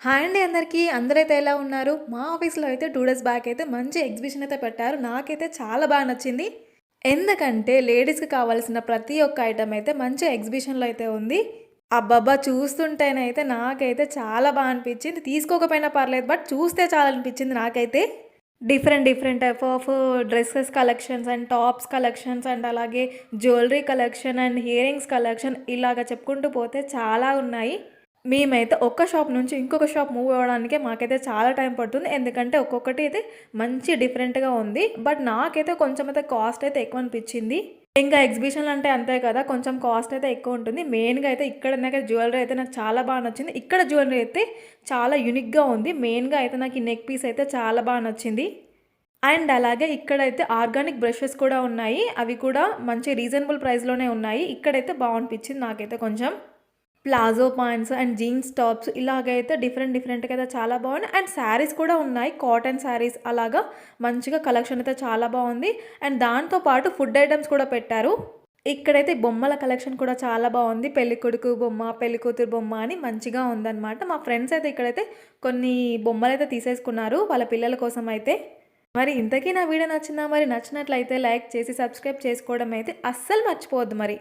Hi అండి అందరికీ. అందరైతే ఎలా ఉన్నారు? మా ఆఫీస్‌లో అయితే 2 డేస్ బ్యాక్ అయితే మంచి ఎగ్జిబిషన్ అయితే పెట్టారు. నాకైతే చాలా నచ్చింది. ఎందుకంటే లేడీస్‌కి కావాల్సిన ప్రతి ఒక్క ఐటెమ్ అయితే మంచి ఎగ్జిబిషన్‌లో అయితే ఉంది. అబ్బబ్బా! చూస్తుంటేనైతే నాకైతే చాలా అనిపించింది. తీసుకోకపోయినా పర్లేదు. బట్ చూస్తే చాలనిపించింది నాకైతే. Different different type of dresses collections and tops collections and అలాగే jewellery collection and earrings collection ఇలాగ చెప్పుకుంటూ పోతే చాలా ఉన్నాయి. మేమైతే ఒక్క షాప్ నుంచి ఇంకొక షాప్ మూవ్ అవ్వడానికే మాకైతే చాలా టైం పడుతుంది. ఎందుకంటే ఒక్కొక్కటి అయితే మంచి డిఫరెంట్‌గా ఉంది. బట్ నాకైతే కొంచెం అయితే కాస్ట్ అయితే ఎక్కువ అనిపించింది. ఇంకా ఎగ్జిబిషన్‌లు అంటే అంతే కదా! కొంచెం కాస్ట్ అయితే ఎక్కువ ఉంటుంది. మెయిన్‌గా అయితే ఇక్కడ నాకు జ్యువెలరీ అయితే నాకు చాలా నచ్చింది. ఇక్కడ జ్యువెలరీ అయితే చాలా యూనిక్‌గా ఉంది. మెయిన్‌గా అయితే నాకు ఈ నెక్ పీస్ అయితే చాలా నచ్చింది. అండ్ అలాగే ఇక్కడైతే ఆర్గానిక్ బ్రషెస్ కూడా ఉన్నాయి. అవి కూడా మంచి రీజనబుల్ ప్రైస్‌లోనే ఉన్నాయి. ఇక్కడైతే అనిపించింది నాకైతే కొంచెం. Palazzo points and jeans tops ఇలాగైతే డిఫరెంట్ డిఫరెంట్‌గా అయితే చాలా బాగున్నాయి. అండ్ శారీస్ కూడా ఉన్నాయి. కాటన్ శారీస్ అలాగా మంచిగా కలెక్షన్ అయితే చాలా బాగుంది. అండ్ దాంతో పాటు ఫుడ్ ఐటెమ్స్ కూడా పెట్టారు. ఇక్కడైతే బొమ్మల కలెక్షన్ కూడా చాలా బాగుంది. పెళ్ళికొడుకు బొమ్మ, పెళ్ళికూతురు బొమ్మ అని మంచిగా ఉందన్నమాట. మా ఫ్రెండ్స్ అయితే ఇక్కడైతే కొన్ని బొమ్మలైతే తీసేసుకున్నారు వాళ్ళ పిల్లల కోసం అయితే. మరి ఇంతకీ నా వీడియో నచ్చిందా? మరి నచ్చినట్లయితే లైక్ చేసి సబ్స్క్రైబ్ చేసుకోవడం అయితే అస్సలు మర్చిపోవద్దు మరి.